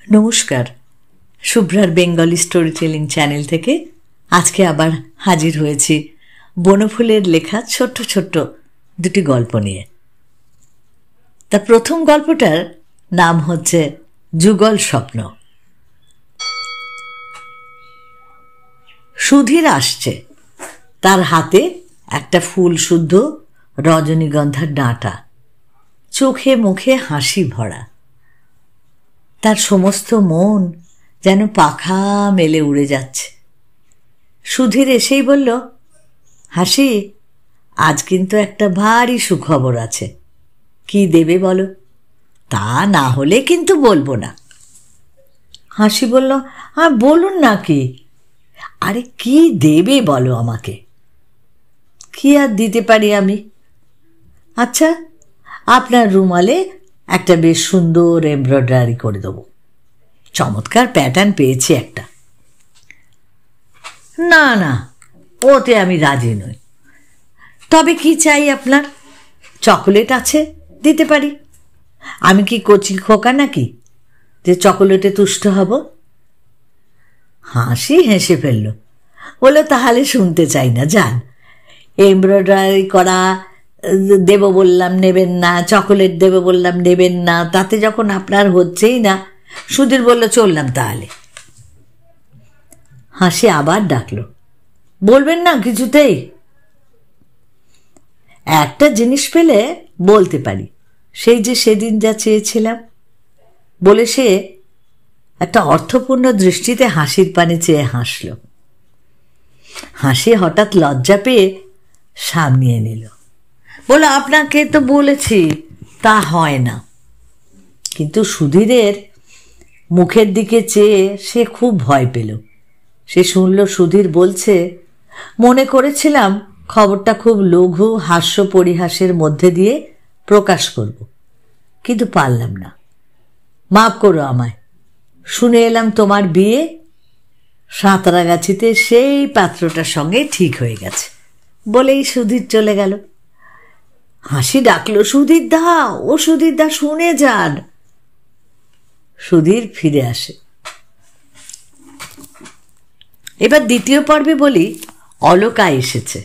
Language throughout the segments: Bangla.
নমস্কার, শুভ্রার বেঙ্গলি স্টোরি টেলিং চ্যানেল থেকে আজকে আবার হাজির হয়েছি বনফুলের লেখা ছোট্ট ছোট্ট দুটি গল্প নিয়ে। তার প্রথম গল্পটার নাম হচ্ছে যুগল স্বপ্ন। সুধীর আসছে, তার হাতে একটা ফুল শুদ্ধ রজনীগন্ধার ডাঁটা, চোখে মুখে হাসি ভরা। তার সমস্ত মন যেন পাখা মেলে উড়ে যাচ্ছে। সুধীর এসেই বলল, হাসি, আজ কিন্তু একটা ভারী সুখবর আছে। কি দেবে বলো? তা না হলে কিন্তু বলবো না। হাসি বলল, বলুন না। কি? আরে কি দেবে বলো আমাকে। কি আর দিতে পারি আমি? আচ্ছা, আপনার রুমালে একটা বেশ সুন্দর এমব্রয়ডারি করে দেবো। চমৎকার প্যাটার্ন পেয়েছি একটা। না না, ওতে আমি রাজি নই। তবে কি চাই আপনার? চকোলেট আছে, দিতে পারি। আমি কি কচি খোকা নাকি যে চকোলেটে তুষ্ট হব? হাসি হেসে ফেলল, বলল, তাহলে শুনতে চাই না, যান। এমব্রয়ডারি করা দেব বললাম নেবেন না, চকোলেট দেব বললাম নেবেন না, তাতে যখন আপনার হচ্ছেই না। সুধীর বলল, চললাম তাহলে। হাসি আবার ডাকলো, বলবেন না কিছুতেই? একটা জিনিস পেলে বলতে পারি, সেই যে সেদিন যা চেয়েছিলাম, বলে সে একটা অর্থপূর্ণ দৃষ্টিতে হাসির পানে চেয়ে হাসল। হাসি হঠাৎ লজ্জা পেয়ে সামনে নিল, বলে, আপনাকে তো বলেছি তা হয় না। কিন্তু সুধীরের মুখের দিকে চেয়ে সে খুব ভয় পেল। সে শুনল সুধীর বলছে, মনে করেছিলাম খবরটা খুব লঘু হাস্য পরিহাসের মধ্যে দিয়ে প্রকাশ করব, কিন্তু পারলাম না। মাফ করো আমায়। শুনে এলাম তোমার বিয়ে সাঁতরাগাছিতে সেই পাত্রটার সঙ্গে ঠিক হয়ে গেছে। বলেই সুধীর চলে গেল। হাসি ডাকলো, সুধীর দা, ও সুধীর দা, শুনে যান। সুধীর ফিরে আসে। এবার দ্বিতীয় পর্বে বলি, অলকা এসেছে।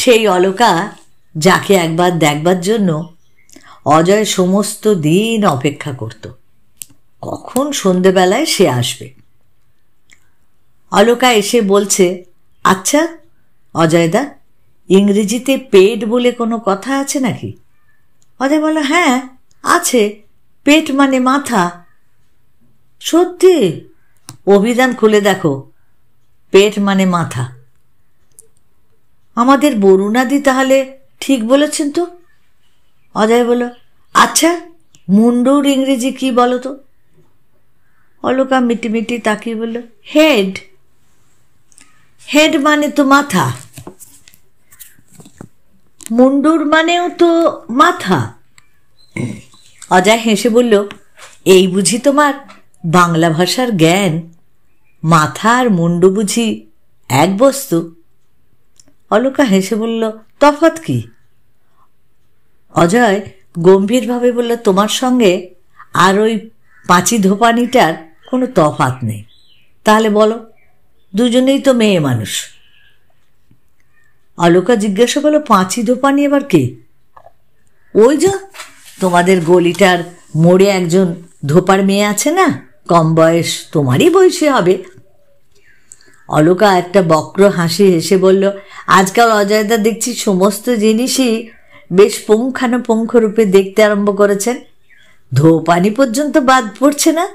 সেই অলকা যাকে একবার দেখবার জন্য অজয় সমস্ত দিন অপেক্ষা করত, কখন সন্ধেবেলায় সে আসবে। অলকা এসে বলছে, আচ্ছা অজয়দা, ইংরেজিতে পেট বলে কোনো কথা আছে নাকি? অজয় বলল, হ্যাঁ আছে, পেট মানে মাথা। সত্যি? অভিধান খুলে দেখো, পেট মানে মাথা। আমাদের বরুণাদি তাহলে ঠিক বলেছেন তো? অজয় বলল, আচ্ছা মুন্ডুর ইংরেজি কি বলো তো? অলকা মিটিমিটি তাকিয়ে বলল, হেড। হেড মানে তো মাথা, মুন্ডুর মানেও তো মাথা। অজয় হেসে বলল, এই বুঝি তোমার বাংলা ভাষার জ্ঞান? মাথা আর মুন্ডু বুঝি এক বস্তু? অলকা হেসে বলল, তফাৎ কি? অজয় গম্ভীরভাবে বলল, তোমার সঙ্গে আর ওই পাঁচি ধোপানিটার কোনো তফাৎ নেই। তাহলে বলো, দুজনেই তো মেয়ে মানুষ। অলকা জিজ্ঞাসা করলো, পাঁচি ধোপানি এবার কে? ওই যে তোমাদের গলিটার মোড়ে একজন ধোপার মেয়ে আছে না, কম বয়স, তোমারই বয়সী হবে। অলকা একটা বক্র হাসি হেসে বলল, আজকাল অজয়দা দেখছি সমস্ত জিনিসই বেশ পুঙ্খানুপুঙ্খ রূপে দেখতে আরম্ভ করেছেন, ধোপানি পর্যন্ত বাদ পড়ছে না।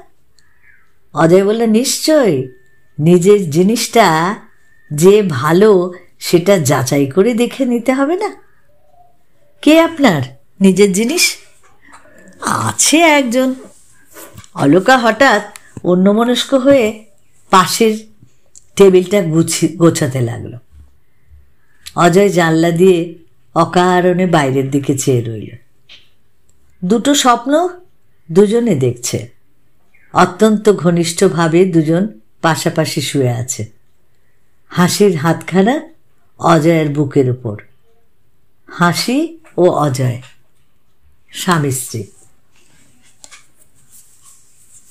অজয় বলল, নিশ্চয়, নিজের জিনিসটা যে ভালো সেটা যাচাই করে দেখে নিতে হবে না? কে আপনার নিজের জিনিস? আছে একজন। অলকা হঠাৎ অন্যমনস্ক হয়ে পাশের টেবিলটা গোছাতে লাগলো। অজয় জানলা দিয়ে অকারণে বাইরের দিকে চেয়ে রইল। দুটো স্বপ্ন দুজনে দেখছে। অত্যন্ত ঘনিষ্ঠভাবে দুজন পাশাপাশি শুয়ে আছে। হাসির হাতখানা অজয়ের বুকের উপর। হাসি ও অজয় স্বামী স্ত্রী।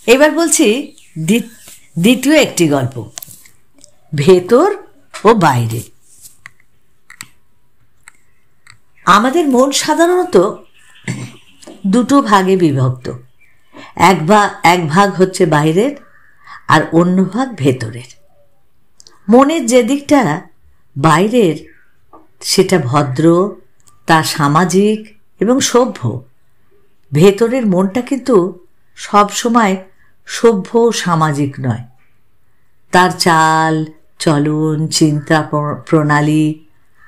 এবার বলছি দ্বিতীয় একটি গল্প, ভেতর ও বাইরে। আমাদের মন সাধারণত দুটো ভাগে বিভক্ত। এক ভাগ হচ্ছে বাইরের আর অন্য ভাগ ভেতরের। মনের যে দিকটা বাইরের সেটা ভদ্র, তা সামাজিক এবং সভ্য। ভেতরের মনটা কিন্তু সবসময় সভ্য সামাজিক নয়। তার চাল চলন, চিন্তা প্রণালী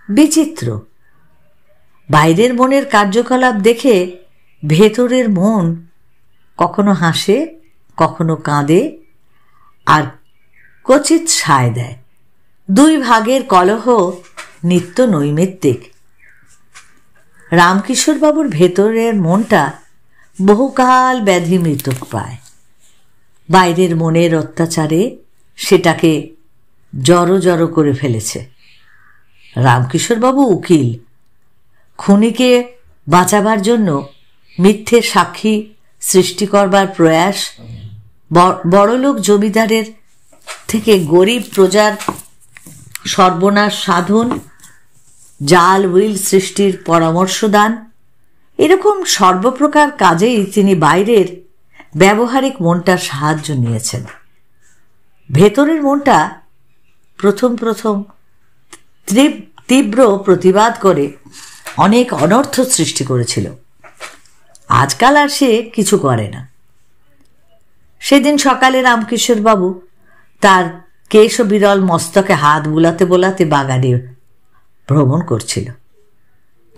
বিচিত্র। বাইরের মনের কার্যকলাপ দেখে ভেতরের মন কখনো হাসে, কখনো কাঁদে, আর ক্বচিৎ সায় দেয়। দুই ভাগের কলহ নিত্য নৈমিত্তিক। রামকিশোরবাবুর ভেতরের মনটা বহুকাল ব্যাধি মৃত্যু পায়। বাইরের মনের অত্যাচারে সেটাকে জড়ো জড়ো করে ফেলেছে। রামকিশোরবাবু উকিল। খুনিকে বাঁচাবার জন্য মিথ্যে সাক্ষী সৃষ্টি করবার প্রয়াস, বড়লোক জমিদারের থেকে গরিব প্রজার সর্বনাশ সাধন, জাল উইল সৃষ্টির পরামর্শ দান, এরকম সর্বপ্রকার কাজেই তিনি বাইরের ব্যবহারিক মনটার সাহায্য নিয়েছেন। ভেতরের মনটা প্রথম তীব্র প্রতিবাদ করে অনেক অনর্থ সৃষ্টি করেছিল। আজকাল আর সে কিছু করে না। সেদিন সকালে রামকিশোরবাবু তার কেশ বিরল মস্তকে হাত বুলাতে বোলাতে বাগানে ভ্রমণ করছিল।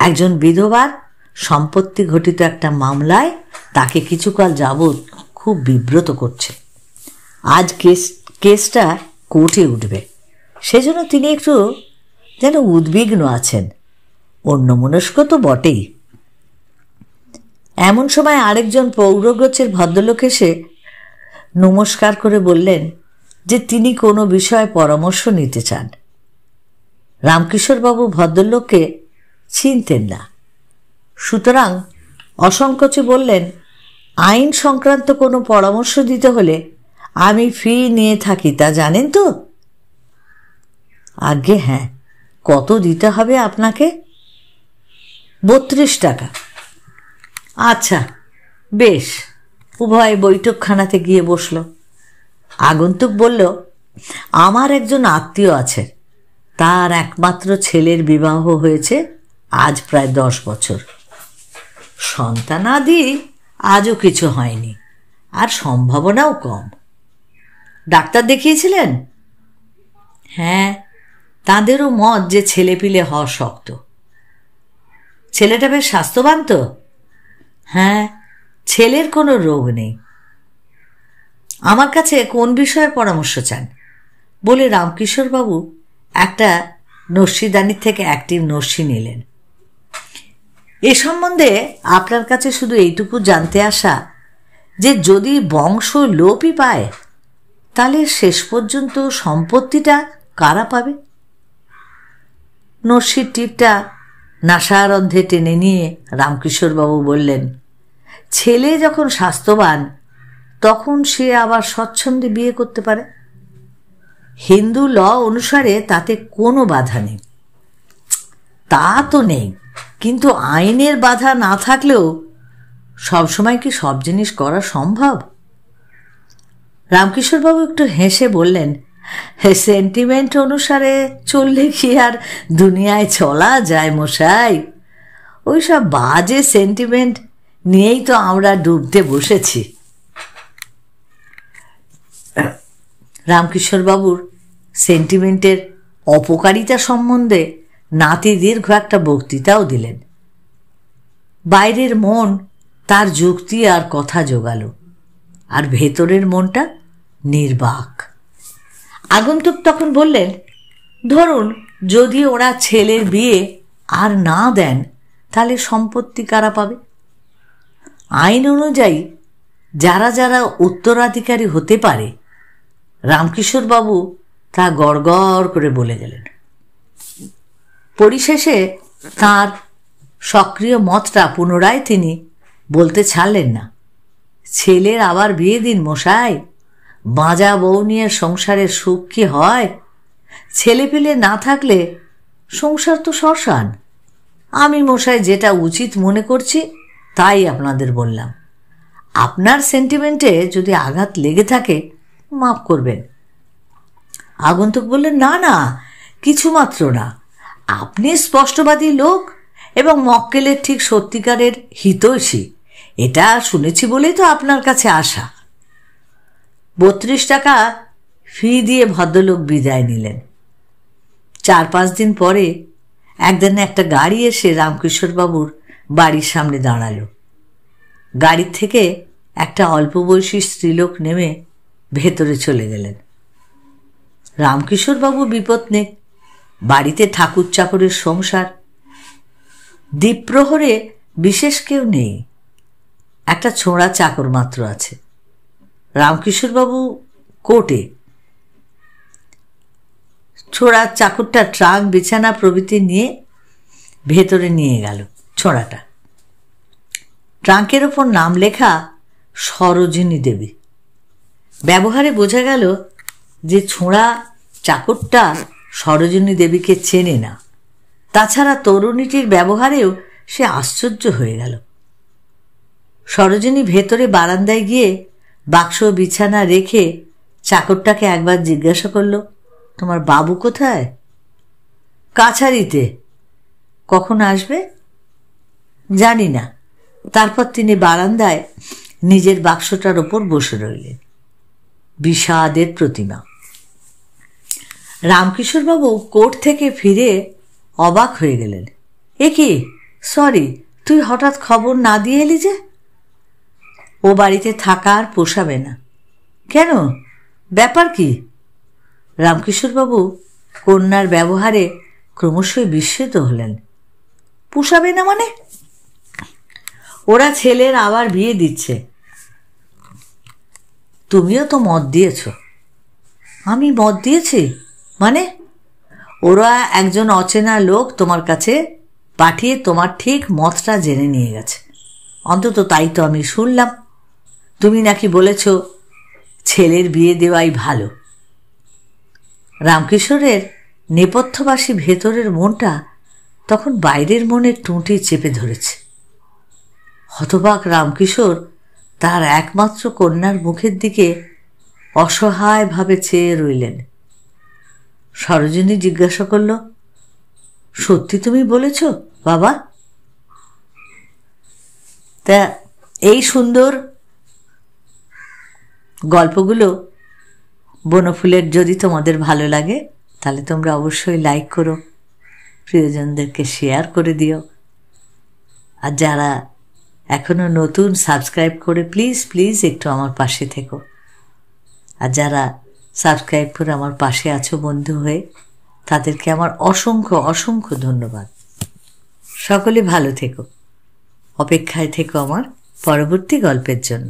একজন বিধবার সম্পত্তি ঘটিত একটা মামলায় তাকে কিছুকাল যাবৎ খুব বিব্রত করছে। আজ কেসটা কোর্টে উঠবে, সেজন্য তিনি একটু যেন উদ্বিগ্ন আছেন। অন্যমনস্ক তো বটেই। এমন সময় আরেকজন পৌরগোছের ভদ্রলোক এসে নমস্কার করে বললেন যে তিনি কোনো বিষয়ে পরামর্শ নিতে চান। রামকিশোরবাবু ভদ্রলোককে চিনতেন না, সুতরাং অসংকোচে বললেন, আইন সংক্রান্ত কোনো পরামর্শ দিতে হলে আমি ফি নিয়ে থাকি, তা জানেন তো? আজ্ঞে হ্যাঁ। কত দিতে হবে আপনাকে? 32 টাকা। আচ্ছা বেশ। উভয় বৈঠকখানাতে গিয়ে বসল। আগন্তুক বলল, আমার একজন আত্মীয় আছে, তার একমাত্র ছেলের বিবাহ হয়েছে আজ প্রায় 10 বছর। সন্তানাদি আজও কিছু হয়নি, আর সম্ভাবনাও কম। ডাক্তার দেখিয়েছিলেন? হ্যাঁ, তাঁদেরও মত যে ছেলেপিলে হওয়া শক্ত। ছেলেটা বেশ স্বাস্থ্যবান তো? হ্যাঁ, ছেলের কোনো রোগ নেই। আমার কাছে কোন বিষয়ে পরামর্শ চান? বলে রামকিশোরবাবু একটা নস্যিদানির থেকে একটি নস্যি নিলেন। এ সম্বন্ধে আপনার কাছে শুধু এইটুকু জানতে আসা যে যদি বংশ লোপই পায় তাহলে শেষ পর্যন্ত সম্পত্তিটা কারা পাবে? নস্যির টিপটা নাসারন্ধে টেনে নিয়ে রামকিশোরবাবু বললেন, ছেলে যখন স্বাস্থ্যবান তখন সে আবার স্বচ্ছন্দে বিয়ে করতে পারে। হিন্দু ল অনুসারে তাতে কোনো বাধা নেই। তা তো নেই, কিন্তু আইনের বাধা না থাকলেও সবসময় কি সব জিনিস করা সম্ভব? রামকিশোরবাবু একটু হেসে বললেন, সেন্টিমেন্ট অনুসারে চললে কি আর দুনিয়ায় চলা যায় মশাই? ওইসব বাজে সেন্টিমেন্ট নিয়েই তো আমরা ডুবতে বসেছি। রামকিশোরবাবুর সেন্টিমেন্টের অপকারিতা সম্বন্ধে নাতি দীর্ঘ একটা বক্তৃতাও দিলেন। বাইরের মন তার যুক্তি আর কথা জোগাল, আর ভেতরের মনটা নির্বাক। আগন্তুক তখন বললেন, ধরুন যদি ওরা ছেলের বিয়ে আর না দেন তাহলে সম্পত্তি কারা পাবে? আইন অনুযায়ী যারা যারা উত্তরাধিকারী হতে পারে। রামকিশোরবাবু তা গড়গড় করে বলে গেলেন। পরিশেষে তাঁর সক্রিয় মতটা পুনরায় তিনি বলতে ছাড়লেন না। ছেলের আবার বিয়ে দিন মশাই। বাঁজা বউ নিয়ে সংসারের সুখ কি হয়? ছেলে পেলে না থাকলে সংসার তো শ্মশান। আমি মশাই যেটা উচিত মনে করছি তাই আপনাদের বললাম। আপনার সেন্টিমেন্টে যদি আঘাত লেগে থাকে মাফ করবেন। আগন্তুক বললেন, না না, কিছুমাত্র না। আপনি স্পষ্টবাদী লোক এবং মক্কেলের ঠিক সত্যিকারের হিতৈষী, এটা শুনেছি বলেই তো আপনার কাছে আসা। 32 টাকা ফি দিয়ে ভদ্রলোক বিদায় নিলেন। 4-5 দিন পরে একদিন একটা গাড়ি এসে রামকিশোরবাবুর বাড়ির সামনে দাঁড়ালো। গাড়ির থেকে একটা অল্প বয়সী স্ত্রীলোক নেমে ভেতরে চলে গেলেন। রামকিশোরবাবু বিপদ নেই, বাড়িতে ঠাকুর চাকরের সংসার, দ্বীপ্রহরে বিশেষ কেউ নেই, একটা ছোঁড়া চাকর মাত্র আছে। রামকিশোরবাবু কোর্টে। ছোঁড়া চাকরটা ট্রাঙ্ক বিছানা প্রভৃতি নিয়ে ভেতরে নিয়ে গেল ছোঁড়াটা। ট্রাঙ্কের ওপর নাম লেখা সরোজিনী দেবী। ব্যবহারে বোঝা গেল যে ছোঁড়া চাকরটা সরোজিনী দেবীকে চেনে না। তাছাড়া তরুণীটির ব্যবহারেও সে আশ্চর্য হয়ে গেল। সরোজিনী ভেতরে বারান্দায় গিয়ে বাক্স বিছানা রেখে চাকরটাকে একবার জিজ্ঞাসা করল, তোমার বাবু কোথায়? কাছারিতে। কখন আসবে? জানি না। তারপর তিনি বারান্দায় নিজের বাক্সটার ওপর বসে রইলেন, বিষাদের প্রতিমা। রামকিশোরবাবু কোর্ট থেকে ফিরে অবাক হয়ে গেলেন। এ কি, সরি, তুই হঠাৎ খবর না দিয়ে এলি যে? ও বাড়িতে থাকা আর পোষাবে না। কেন, ব্যাপার কি? রামকিশোরবাবু কন্যার ব্যবহারে ক্রমশই বিস্মিত হলেন। পোষাবে না মানে? ওরা ছেলের আবার বিয়ে দিচ্ছে। তুমিও তো মত দিয়েছ। আমি মত দিয়েছি মানে? ওরা একজন অচেনা লোক তোমার কাছে পাঠিয়ে তোমার ঠিক মতটা জেনে নিয়ে গেছে। অন্তত তাই তো আমি শুনলাম। তুমি নাকি বলেছ ছেলের বিয়ে দেওয়াই ভালো। রামকিশোরের নেপথ্যবাসী ভেতরের মনটা তখন বাইরের মনের টুঁটি চেপে ধরেছে। হতবাক রামকিশোর তার একমাত্র কন্যার মুখের দিকে অসহায়ভাবে চেয়ে রইলেন। সরোজিনী জিজ্ঞাসা করল, সত্যি তুমি বলেছ বাবা? তা এই সুন্দর গল্পগুলো বনফুলের যদি তোমাদের ভালো লাগে তাহলে তোমরা অবশ্যই লাইক করো, প্রিয়জনদেরকে শেয়ার করে দিও। আর যারা এখনো নতুন, সাবস্ক্রাইব করে প্লিজ প্লিজ একটু আমার পাশে থেকো। আর যারা সাবস্ক্রাইব করে আমার পাশে আছো বন্ধু হয়ে, তাদেরকে আমার অসংখ্য অসংখ্য ধন্যবাদ। সকলে ভালো থেকো, অপেক্ষায় থেকো আমার পরবর্তী গল্পের জন্য।